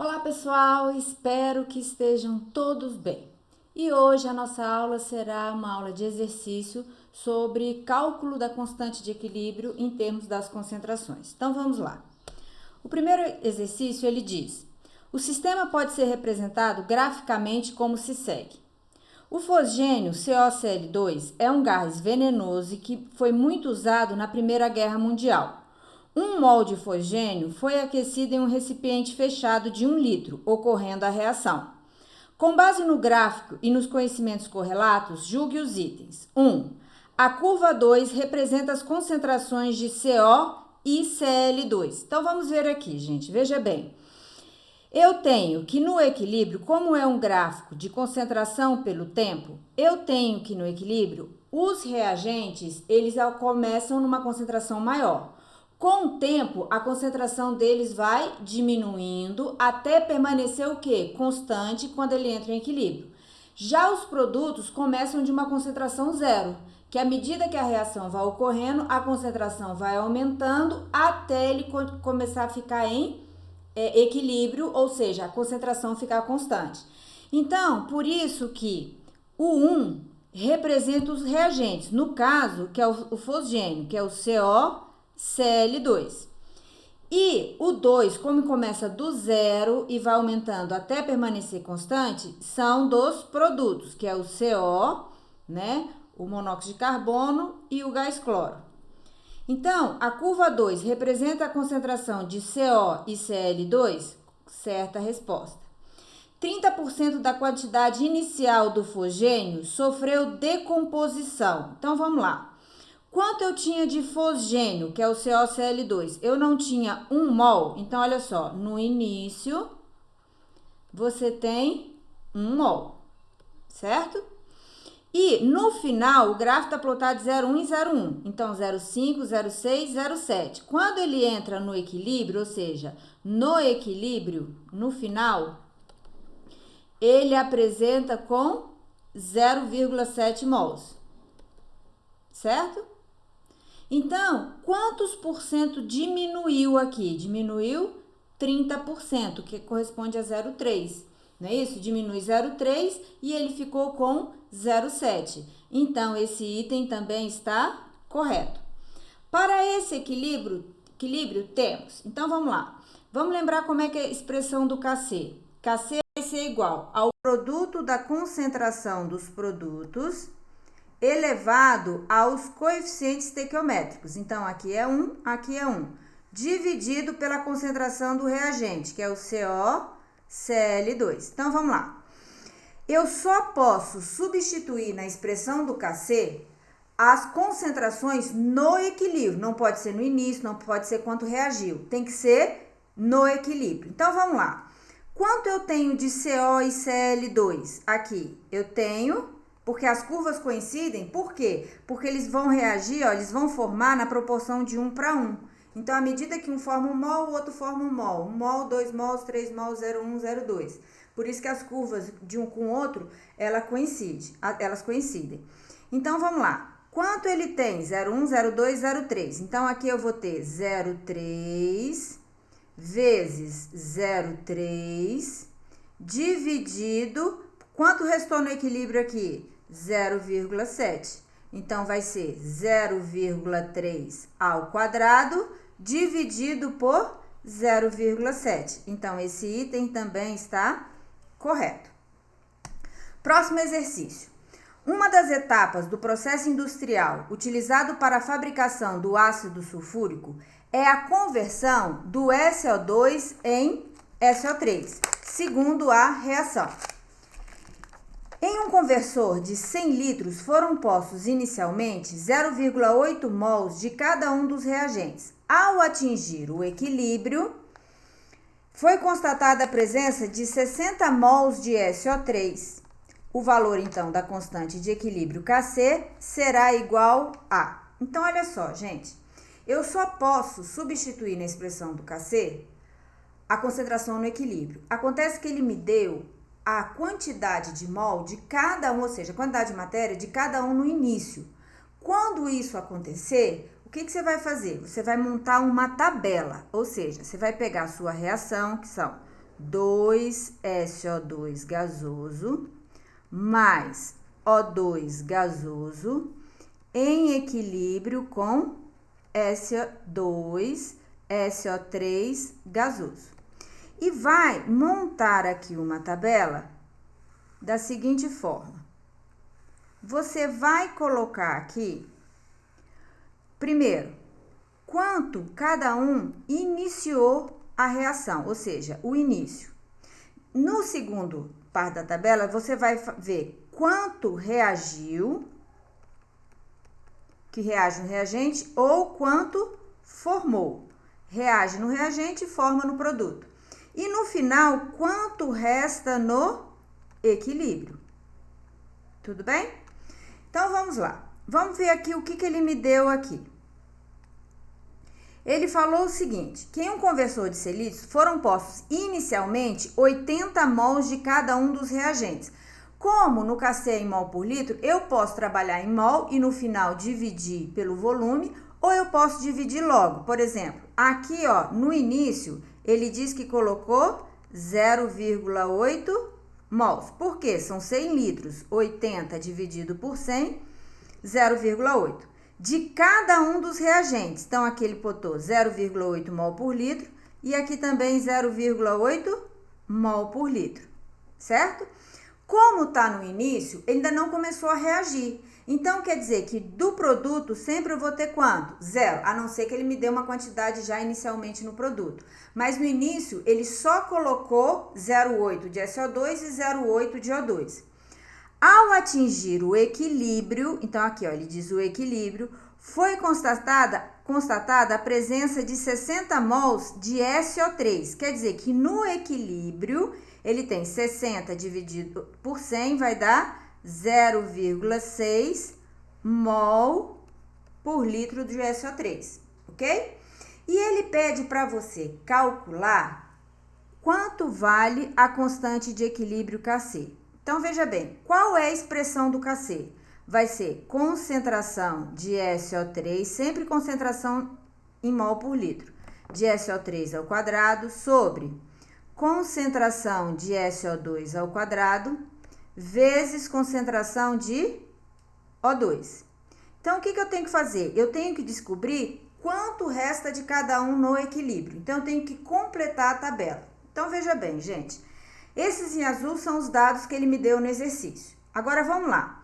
Olá pessoal, espero que estejam todos bem. E hoje a nossa aula será uma aula de exercício sobre cálculo da constante de equilíbrio em termos das concentrações. Então vamos lá. O primeiro exercício ele diz: o sistema pode ser representado graficamente como se segue. O fosgênio COCl2 é um gás venenoso que foi muito usado na Primeira Guerra Mundial. 1 mol de fosgênio foi aquecido em um recipiente fechado de 1 litro, ocorrendo a reação. Com base no gráfico e nos conhecimentos correlatos, julgue os itens. 1. A curva 2 representa as concentrações de CO e Cl2. Então, vamos ver aqui, gente. Veja bem. Eu tenho que no equilíbrio, como é um gráfico de concentração pelo tempo, eu tenho que no equilíbrio, os reagentes, eles começam numa concentração maior. Com o tempo, a concentração deles vai diminuindo até permanecer o quê? Constante quando ele entra em equilíbrio. Já os produtos começam de uma concentração zero, que à medida que a reação vai ocorrendo, a concentração vai aumentando até ele começar a ficar em equilíbrio, ou seja, a concentração ficar constante. Então, por isso que o 1 representa os reagentes, no caso, que é o fosgênio, que é o COCl2. E o 2, como começa do zero e vai aumentando até permanecer constante, são dos produtos, que é o CO, né, o monóxido de carbono e o gás cloro. Então, a curva 2 representa a concentração de CO e Cl2? Certa resposta. 30% da quantidade inicial do fosgênio sofreu decomposição. Então, vamos lá. Quanto eu tinha de fosgênio, que é o COCl2? Eu não tinha 1 mol. Então, olha só, no início, você tem 1 mol, certo? E no final, o gráfico está plotado de 0,1 e 0,1. Então, 0,5, 0,6, 0,7. Quando ele entra no equilíbrio, ou seja, no equilíbrio, no final, ele apresenta com 0,7 mols. Certo? Então, quantos por cento diminuiu aqui? Diminuiu 30%, que corresponde a 0,3. Não é isso? Diminui 0,3 e ele ficou com 0,7. Então, esse item também está correto. Para esse equilíbrio temos. Então, vamos lá. Vamos lembrar como é que é a expressão do Kc. Kc vai ser igual ao produto da concentração dos produtos elevado aos coeficientes estequiométricos. Então, aqui é 1, dividido pela concentração do reagente, que é o COCl2. Então, vamos lá. Eu só posso substituir na expressão do Kc as concentrações no equilíbrio. Não pode ser no início, não pode ser quanto reagiu. Tem que ser no equilíbrio. Então, vamos lá. Quanto eu tenho de CO e Cl2? Aqui, eu tenho... Porque as curvas coincidem, por quê? Porque eles vão reagir, ó, eles vão formar na proporção de 1 para 1. Então, à medida que um forma 1 mol, o outro forma 1 mol. 1 mol, 2 mols, 3 mols, 0,1, 0,2. Por isso que as curvas de um com o outro, elas coincidem. Então, vamos lá. Quanto ele tem? 0,1, 0,2, 0,3. Então, aqui eu vou ter 0,3 vezes 0,3 dividido... Quanto restou no equilíbrio aqui? 0,7. Então, vai ser 0,3 ao quadrado dividido por 0,7. Então, esse item também está correto. Próximo exercício. Uma das etapas do processo industrial utilizado para a fabricação do ácido sulfúrico é a conversão do SO2 em SO3, segundo a reação. Em um conversor de 100 litros foram postos inicialmente 0,8 mols de cada um dos reagentes. Ao atingir o equilíbrio, foi constatada a presença de 60 mols de SO3. O valor, então, da constante de equilíbrio Kc será igual a... Então, olha só, gente. Eu só posso substituir na expressão do Kc a concentração no equilíbrio. Acontece que ele me deu a quantidade de mol de cada um, ou seja, a quantidade de matéria de cada um no início. Quando isso acontecer, o que você vai fazer? Você vai montar uma tabela, ou seja, você vai pegar a sua reação, que são 2SO2 gasoso mais O2 gasoso em equilíbrio com SO2, SO3 gasoso. E vai montar aqui uma tabela da seguinte forma. Você vai colocar aqui, primeiro, quanto cada um iniciou a reação, ou seja, o início. No segundo parte da tabela, você vai ver quanto reagiu, que reage no reagente, ou quanto formou. Reage no reagente e forma no produto. E no final, quanto resta no equilíbrio. Tudo bem? Então, vamos lá. Vamos ver aqui o que ele me deu aqui. Ele falou o seguinte, que em um conversor de selítrio foram postos inicialmente 80 mols de cada um dos reagentes. Como no KC é em mol por litro, eu posso trabalhar em mol e no final dividir pelo volume, ou eu posso dividir logo. Por exemplo, aqui ó, no início, ele diz que colocou 0,8 mols. Por quê? São 100 litros, 80 dividido por 100, 0,8. De cada um dos reagentes. Então, aqui ele botou 0,8 mol por litro e aqui também 0,8 mol por litro, certo? Como está no início, ele ainda não começou a reagir. Então, quer dizer que do produto sempre eu vou ter quanto? Zero, a não ser que ele me dê uma quantidade já inicialmente no produto. Mas no início, ele só colocou 0,8 de SO2 e 0,8 de O2. Ao atingir o equilíbrio, então aqui ó, ele diz o equilíbrio, foi constatada a presença de 60 mols de SO3. Quer dizer que no equilíbrio, ele tem 60 dividido por 100, vai dar 0,6 mol por litro de SO3, ok? E ele pede para você calcular quanto vale a constante de equilíbrio KC. Então, veja bem, qual é a expressão do KC? Vai ser concentração de SO3, sempre concentração em mol por litro, de SO3 ao quadrado, sobre concentração de SO2 ao quadrado, vezes concentração de O2. Então, o que eu tenho que fazer? Eu tenho que descobrir quanto resta de cada um no equilíbrio. Então, eu tenho que completar a tabela. Então, veja bem, gente. Esses em azul são os dados que ele me deu no exercício. Agora, vamos lá.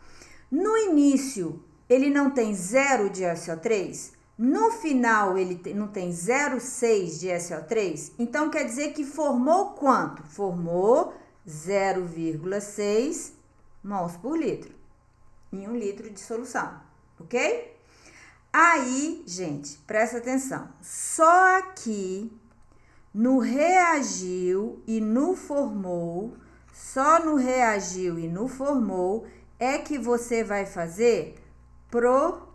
No início, ele não tem 0 de SO3. No final, ele não tem 0,6 de SO3. Então, quer dizer que formou quanto? Formou 0,6 mols por litro em 1 litro de solução, ok? Aí, gente, presta atenção. Só aqui no reagiu e no formou, só no reagiu e no formou é que você vai fazer proporção.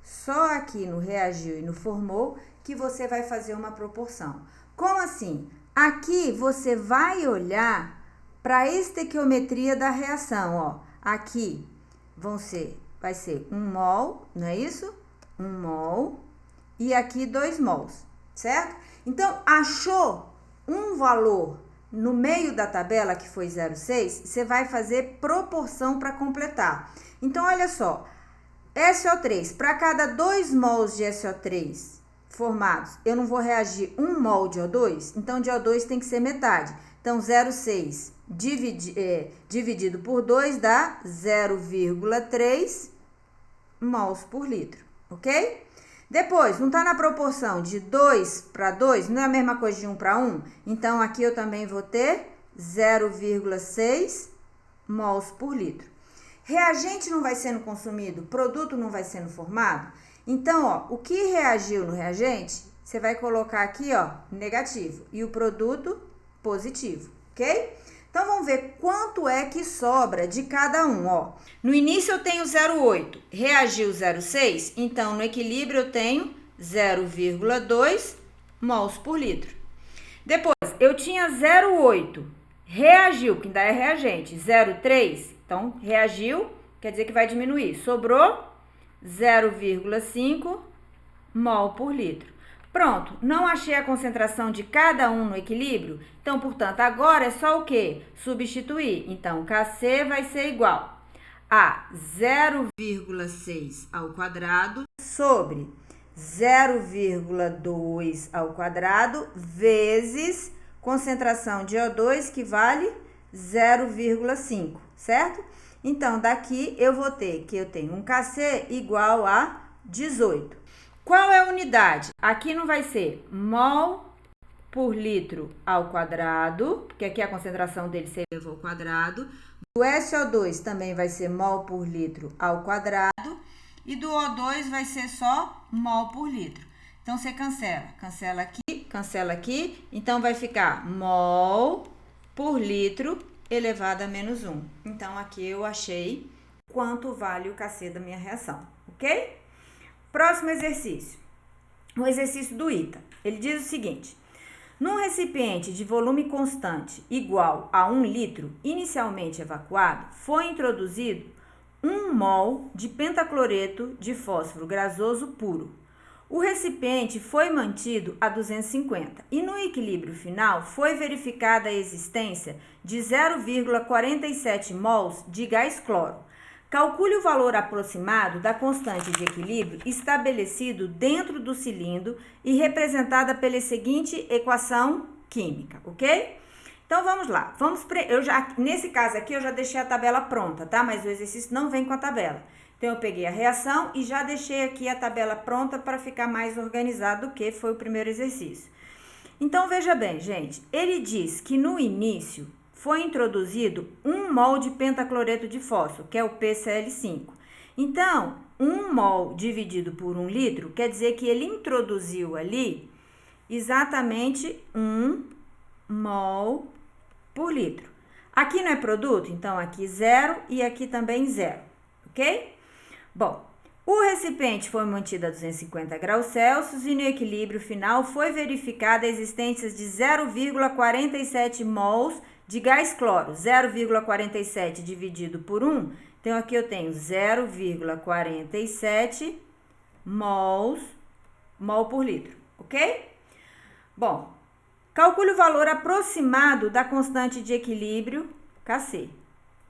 Só aqui no reagiu e no formou que você vai fazer uma proporção. Como assim? Aqui você vai olhar para a estequiometria da reação, ó. Aqui vai ser 1 mol, não é isso? 1 mol. E aqui 2 mols, certo? Então, achou um valor no meio da tabela, que foi 0,6, você vai fazer proporção para completar. Então, olha só, SO3, para cada 2 mols de SO3 formados, eu não vou reagir 1 mol de O2, então de O2 tem que ser metade. Então, 0,6 dividido por 2 dá 0,3 mols por litro, ok? Depois, não está na proporção de 2 para 2, não é a mesma coisa de 1 para 1? Então, aqui eu também vou ter 0,6 mols por litro. Reagente não vai sendo consumido, produto não vai sendo formado. Então, ó, o que reagiu no reagente, você vai colocar aqui, ó, negativo. E o produto, positivo, ok? Então, vamos ver quanto é que sobra de cada um, ó. No início eu tenho 0,8, reagiu 0,6, então no equilíbrio eu tenho 0,2 mols por litro. Depois, eu tinha 0,8, reagiu, que ainda é reagente, 0,3, então reagiu, quer dizer que vai diminuir. Sobrou 0,5 mol por litro. Pronto, não achei a concentração de cada um no equilíbrio? Então, portanto, agora é só o quê? Substituir. Então, Kc vai ser igual a 0,6 ao quadrado sobre 0,2 ao quadrado vezes concentração de O2, que vale 0,5, certo? Então, daqui eu vou ter que eu tenho um Kc igual a 18. Qual é a unidade? Aqui não vai ser mol por litro ao quadrado, porque aqui a concentração dele se elevou ao quadrado. Do SO2 também vai ser mol por litro ao quadrado. E do O2 vai ser só mol por litro. Então, você cancela aqui. Então, vai ficar mol por litro elevado a menos 1. Então, aqui eu achei quanto vale o Kc da minha reação, ok? Próximo exercício. O exercício do ITA. Ele diz o seguinte: num recipiente de volume constante igual a 1 litro, inicialmente evacuado, foi introduzido 1 mol de pentacloreto de fósforo gasoso puro. O recipiente foi mantido a 250 e no equilíbrio final foi verificada a existência de 0,47 mols de gás cloro. Calcule o valor aproximado da constante de equilíbrio estabelecido dentro do cilindro e representada pela seguinte equação química, ok? Então, vamos lá. Nesse caso aqui, eu já deixei a tabela pronta, tá? Mas o exercício não vem com a tabela. Então, eu peguei a reação e já deixei aqui a tabela pronta para ficar mais organizado do que foi o primeiro exercício. Então, veja bem, gente. Ele diz que no início foi introduzido 1 mol de pentacloreto de fósforo, que é o PCl5. Então, 1 mol dividido por 1 litro quer dizer que ele introduziu ali exatamente 1 mol por litro. Aqui não é produto, então aqui 0 e aqui também 0, ok? Bom, o recipiente foi mantido a 250 graus Celsius e no equilíbrio final foi verificada a existência de 0,47 mols de gás cloro. 0,47 dividido por 1, então aqui eu tenho 0,47 mol por litro, ok? Bom, calcule o valor aproximado da constante de equilíbrio, Kc.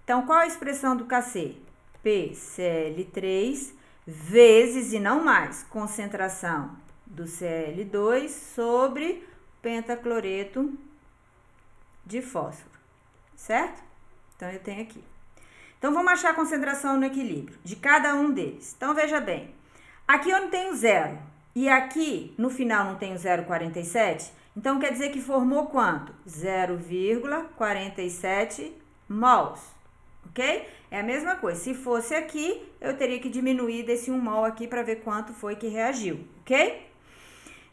Então, qual a expressão do Kc? PCl3 vezes, e não mais, concentração do Cl2 sobre pentacloreto de fósforo, certo? Então, eu tenho aqui. Então, vamos achar a concentração no equilíbrio de cada um deles. Então, veja bem, aqui eu não tenho 0 e aqui no final não tenho 0,47, então quer dizer que formou quanto? 0,47 mols, ok? É a mesma coisa, se fosse aqui, eu teria que diminuir desse 1 mol aqui para ver quanto foi que reagiu, ok?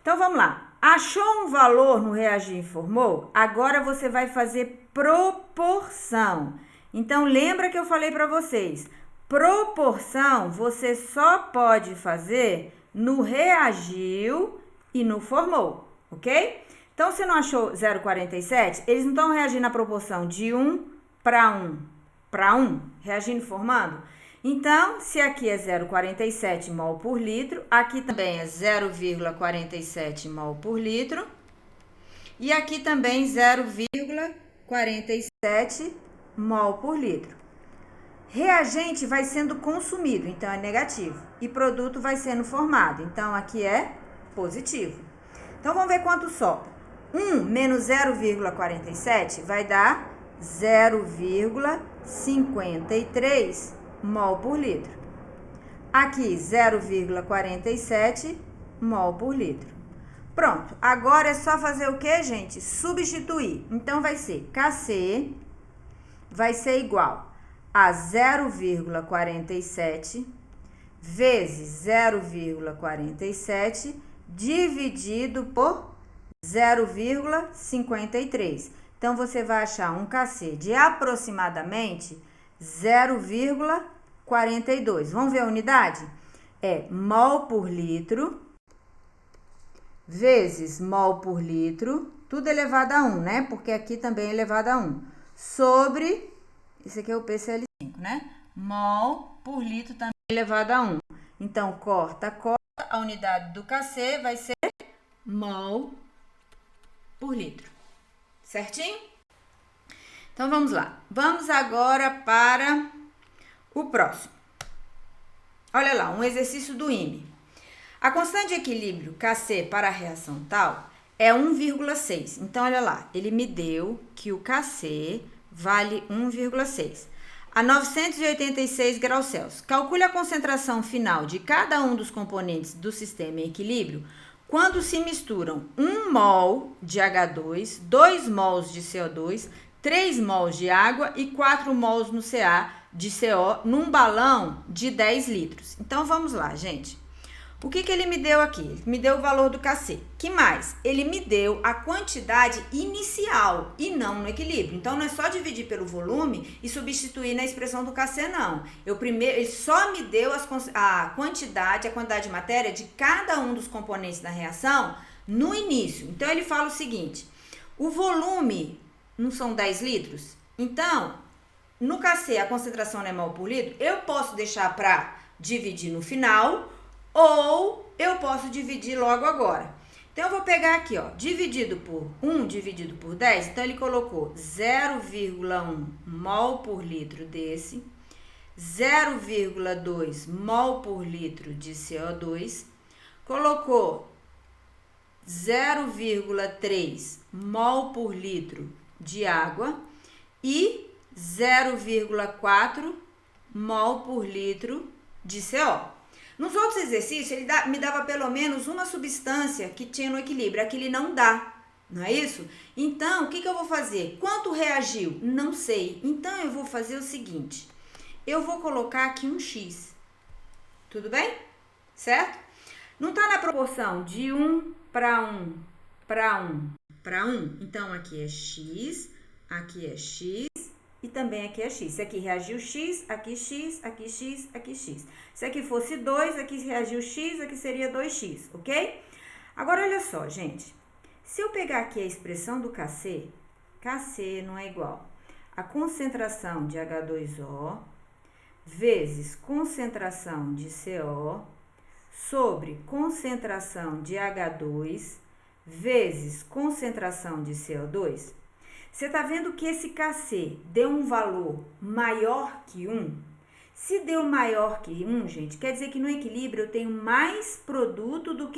Então, vamos lá. Achou um valor no reagir e formou? Agora você vai fazer proporção. Então, lembra que eu falei para vocês, proporção você só pode fazer no reagiu e no formou, ok? Então, você não achou 0,47? Eles não estão reagindo na proporção de 1 para 1 para 1, reagindo e formando? Então, se aqui é 0,47 mol por litro, aqui também é 0,47 mol por litro. E aqui também 0,47 mol por litro. Reagente vai sendo consumido, então é negativo. E produto vai sendo formado, então aqui é positivo. Então, vamos ver quanto sobra. 1 menos 0,47 vai dar 0,53 mol por litro. Aqui, 0,47 mol por litro. Pronto, agora é só fazer o que, gente? Substituir. Então, vai ser Kc vai ser igual a 0,47 vezes 0,47 dividido por 0,53. Então, você vai achar um Kc de aproximadamente 0,42. Vamos ver a unidade? É mol por litro vezes mol por litro, tudo elevado a 1, né? Porque aqui também é elevado a 1. Sobre, esse aqui é o PCl5, né? Mol por litro também elevado a 1. Então, corta, a unidade do Kc vai ser mol por litro. Certinho? Então, vamos lá. Vamos agora para o próximo. Olha lá, um exercício do IME. A constante de equilíbrio Kc para a reação tal é 1,6. Então, olha lá, ele me deu que o Kc vale 1,6 a 986 graus Celsius. Calcule a concentração final de cada um dos componentes do sistema em equilíbrio quando se misturam 1 mol de H2, 2 mols de CO2, 3 mols de água e 4 mols no Ca de CO num balão de 10 litros. Então, vamos lá, gente. O que ele me deu aqui? Ele me deu o valor do Kc. Que mais? Ele me deu a quantidade inicial e não no equilíbrio. Então, não é só dividir pelo volume e substituir na expressão do Kc, não. Ele só me deu a quantidade de matéria de cada um dos componentes da reação no início. Então, ele fala o seguinte, o volume não são 10 litros? Então, no Kc, a concentração não é mol por litro, eu posso deixar para dividir no final ou eu posso dividir logo agora. Então, eu vou pegar aqui, ó, dividido por 1 dividido por 10. Então, ele colocou 0,1 mol por litro desse, 0,2 mol por litro de CO2, colocou 0,3 mol por litro de água e 0,4 mol por litro de CO. Nos outros exercícios, ele me dava pelo menos uma substância que tinha no equilíbrio. Aqui ele não dá, não é isso? Então, o que eu vou fazer? Quanto reagiu? Não sei. Então, eu vou fazer o seguinte. Eu vou colocar aqui um X. Tudo bem? Certo? Não está na proporção de 1 para 1 para 1 para 1. Então, aqui é X, aqui é X. E também aqui é X. Se aqui reagiu X, aqui X, aqui X, aqui X. Se aqui fosse 2, aqui reagiu X, aqui seria 2X, ok? Agora, olha só, gente. Se eu pegar aqui a expressão do Kc, Kc não é igual a concentração de H2O vezes concentração de CO sobre concentração de H2 vezes concentração de CO2. Você está vendo que esse Kc deu um valor maior que 1? Se deu maior que 1, gente, quer dizer que no equilíbrio eu tenho mais produto do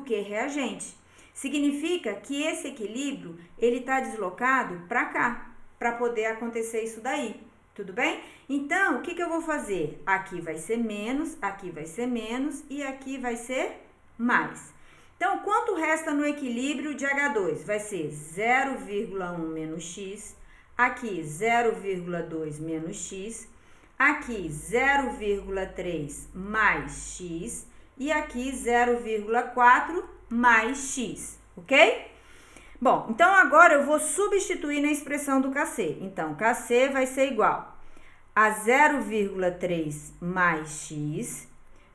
que reagente. Significa que esse equilíbrio, ele está deslocado para cá, para poder acontecer isso daí. Tudo bem? Então, o que eu vou fazer? Aqui vai ser menos, aqui vai ser menos e aqui vai ser mais. Então, quanto resta no equilíbrio de H2? Vai ser 0,1 menos X, aqui 0,2 menos X, aqui 0,3 mais X e aqui 0,4 mais X, ok? Bom, então agora eu vou substituir na expressão do Kc. Então, Kc vai ser igual a 0,3 mais X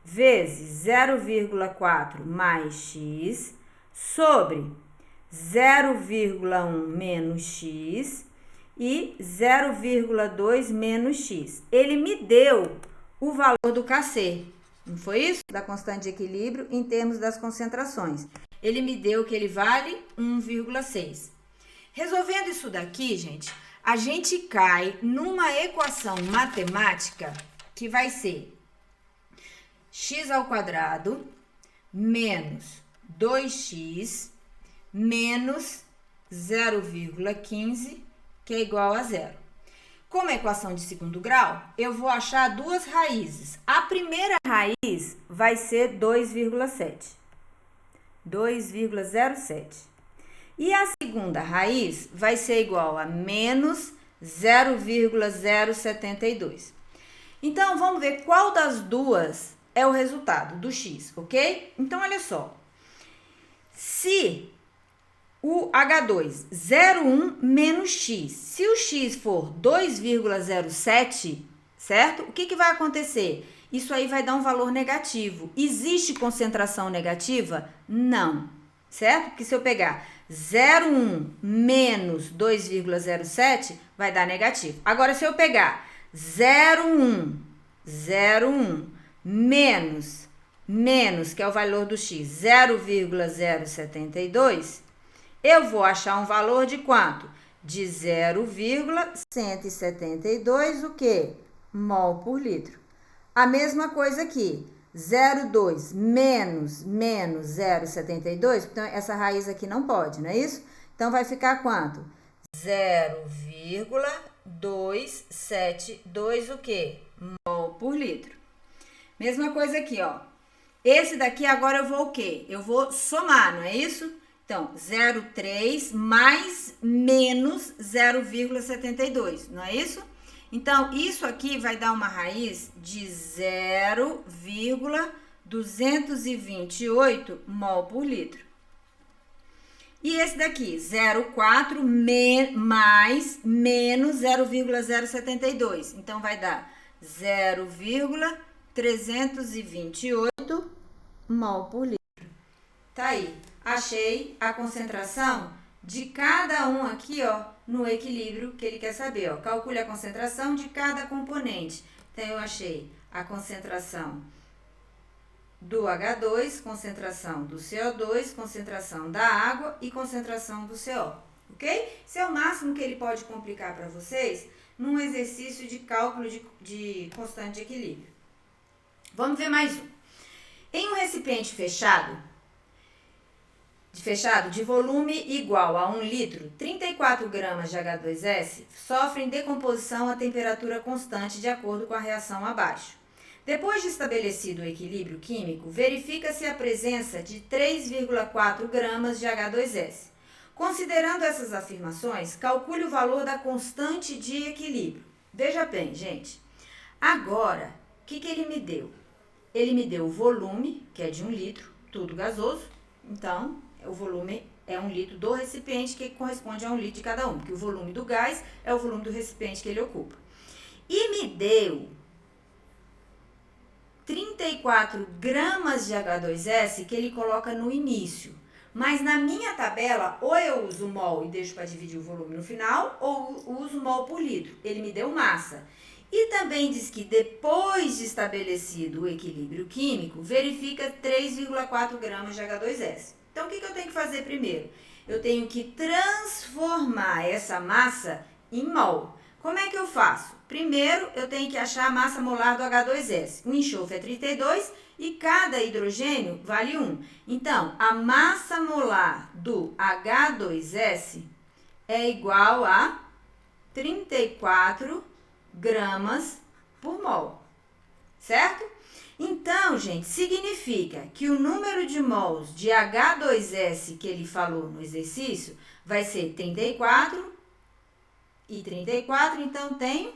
vezes 0,4 mais X sobre 0,1 menos X e 0,2 menos X. Ele me deu o valor do Kc, não foi isso? Da constante de equilíbrio em termos das concentrações. Ele me deu que ele vale 1,6. Resolvendo isso daqui, gente, a gente cai numa equação matemática que vai ser x ao quadrado menos 2x menos 0,15, que é igual a zero. Como é equação de segundo grau, eu vou achar duas raízes. A primeira raiz vai ser 2,07. 2,07. E a segunda raiz vai ser igual a menos 0,072. Então, vamos ver qual das duas é o resultado do x, ok? Então, olha só. Se o H2, 0,1 menos x, se o x for 2,07, certo? O que vai acontecer? Isso aí vai dar um valor negativo. Existe concentração negativa? Não, certo? Porque se eu pegar 0,1 menos 2,07, vai dar negativo. Agora, se eu pegar 0,1 menos menos, que é o valor do x, 0,072, eu vou achar um valor de quanto? De 0,172, o quê? Mol por litro. A mesma coisa aqui, 0,2 menos 0,72, então essa raiz aqui não pode, não é isso? Então vai ficar quanto? 0,272 o quê? Mol por litro. Mesma coisa aqui, ó. Esse daqui agora eu vou o quê? Eu vou somar, não é isso? Então, 0,3 mais menos 0,72, não é isso? Então, isso aqui vai dar uma raiz de 0,228 mol por litro. E esse daqui, 0,4 mais menos 0,072. Então, vai dar 0,328 mol por litro. Tá aí. Achei a concentração de cada um aqui, ó, no equilíbrio que ele quer saber, ó. Calcule a concentração de cada componente. Então, eu achei a concentração do H2, concentração do CO2, concentração da água e concentração do CO, ok? Esse é o máximo que ele pode complicar para vocês num exercício de cálculo de constante de equilíbrio. Vamos ver mais um. Em um recipiente fechado de volume igual a 1 litro, 34 gramas de H2S sofrem decomposição a temperatura constante de acordo com a reação abaixo. Depois de estabelecido o equilíbrio químico, verifica-se a presença de 3,4 gramas de H2S. Considerando essas afirmações, calcule o valor da constante de equilíbrio. Veja bem, gente. Agora, o que ele me deu? Ele me deu o volume, que é de 1 litro, tudo gasoso. Então, o volume é 1 litro do recipiente, que corresponde a 1 litro de cada um, porque o volume do gás é o volume do recipiente que ele ocupa. E me deu 34 gramas de H2S que ele coloca no início. Mas na minha tabela, ou eu uso mol e deixo para dividir o volume no final, ou uso mol por litro. Ele me deu massa. E também diz que depois de estabelecido o equilíbrio químico, verifica 3,4 gramas de H2S. Então, o que eu tenho que fazer primeiro? Eu tenho que transformar essa massa em mol. Como é que eu faço? Primeiro, eu tenho que achar a massa molar do H2S. O enxofre é 32 e cada hidrogênio vale 1. Então, a massa molar do H2S é igual a 34 gramas por mol, certo? Então, gente, significa que o número de mols de H2S que ele falou no exercício vai ser 34 e 34, então tem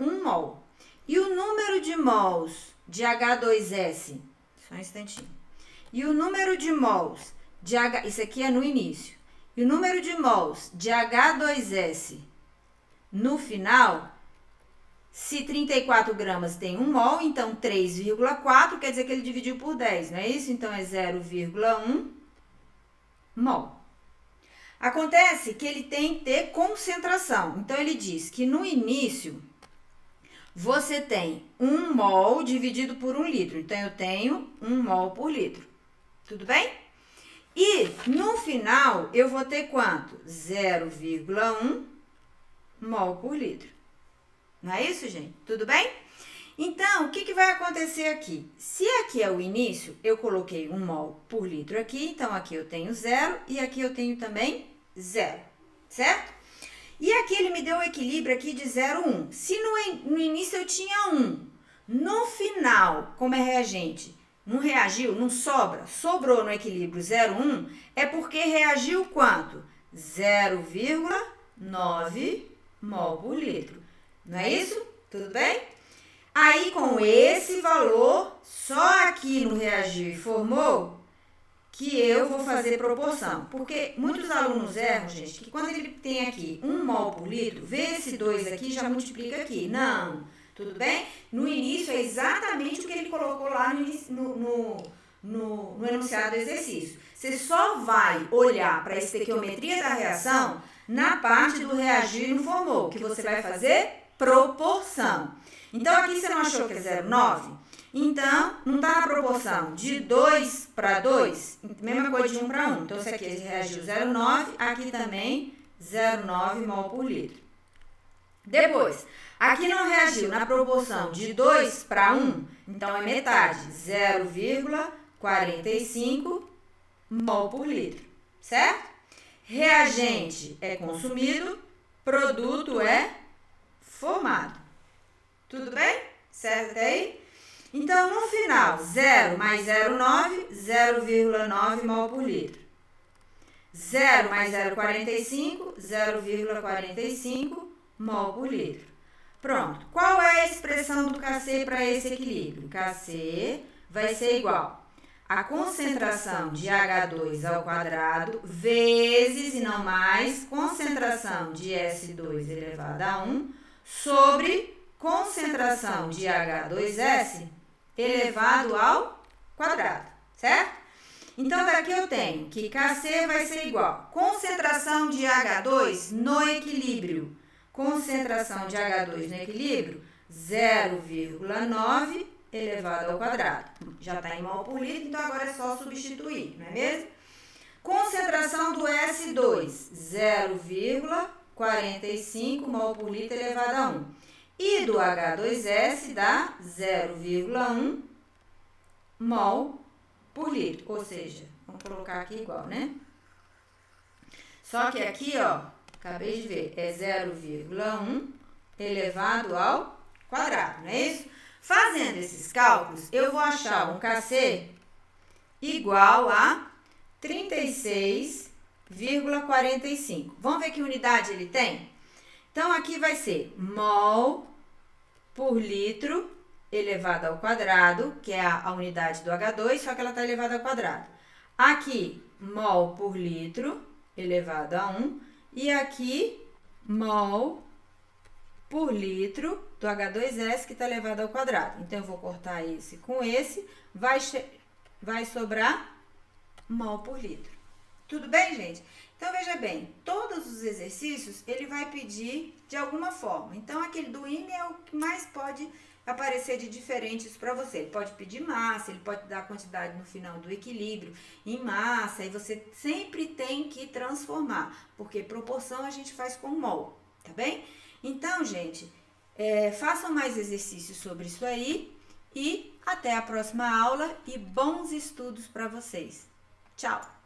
1 mol. E o número de mols de H2S, só um instantinho. E o número de mols de isso aqui é no início. E o número de mols de H2S no final, se 34 gramas tem 1 mol, então 3,4 quer dizer que ele dividiu por 10, não é isso? Então é 0,1 mol. Acontece que ele tem que ter concentração. Então, ele diz que no início, você tem 1 mol dividido por 1 litro. Então, eu tenho 1 mol por litro. Tudo bem? E no final, eu vou ter quanto? 0,1 mol por litro. Não é isso, gente? Tudo bem? Então, o que vai acontecer aqui? Se aqui é o início, eu coloquei 1 mol por litro aqui, então aqui eu tenho 0 e aqui eu tenho também 0, certo? E aqui ele me deu o equilíbrio aqui de 0,1. Se no início eu tinha 1, no final, como é reagente, não reagiu, não sobra, sobrou no equilíbrio 0,1, é porque reagiu quanto? 0,9 mol por litro. Não é isso? Tudo bem? Aí, com esse valor, só aqui no reagiu e formou, que eu vou fazer proporção. Porque muitos alunos erram, gente, que quando ele tem aqui 1 mol por litro, vê esse 2 aqui e já multiplica aqui. Não, tudo bem? No início é exatamente o que ele colocou lá no enunciado do exercício. Você só vai olhar para a estequiometria da reação na parte do reagir e não formou, que você vai fazer proporção. Então, aqui você não achou que é 0,9? Então, não está na proporção de 2 para 2, mesma coisa de 1 para 1. Então, isso aqui reagiu 0,9, aqui também 0,9 mol por litro. Depois, aqui não reagiu na proporção de 2 para 1, então é metade, 0,45 mol por litro, certo? Reagente é consumido, produto é formado. Tudo bem? Certo até aí? Então, no final, 0 mais 0,9, 0,9 mol por litro. 0 mais 0,45, 0,45 mol por litro. Pronto. Qual é a expressão do Kc para esse equilíbrio? Kc vai ser igual a concentração de H2 ao quadrado vezes, e não mais, concentração de S2 elevado a 1 sobre concentração de H2S elevado ao quadrado, certo? Então, daqui eu tenho que Kc vai ser igual concentração de H2 no equilíbrio. Concentração de H2 no equilíbrio, 0,9 elevado ao quadrado. Já está em mol por litro, então agora é só substituir, não é mesmo? Concentração do S2, 0,45 mol por litro elevado a 1. E do H2S dá 0,1 mol por litro. Ou seja, vamos colocar aqui igual, né? Só que aqui, ó, acabei de ver, é 0,1 elevado ao quadrado, não é isso? Fazendo esses cálculos, eu vou achar um Kc igual a 36,45. Vamos ver que unidade ele tem? Então, aqui vai ser mol por litro elevado ao quadrado, que é a unidade do H2, só que ela está elevada ao quadrado. Aqui, mol por litro elevado a 1. E aqui, mol por litro do H2S, que está elevado ao quadrado. Então, eu vou cortar esse com esse, vai sobrar mol por litro. Tudo bem, gente? Então, veja bem, todos os exercícios, ele vai pedir de alguma forma. Então, aquele do IME é o que mais pode aparecer de diferentes para você. Ele pode pedir massa, ele pode dar a quantidade no final do equilíbrio em massa, e você sempre tem que transformar, porque proporção a gente faz com mol, tá bem? Então, gente, façam mais exercícios sobre isso aí e até a próxima aula e bons estudos para vocês. Tchau!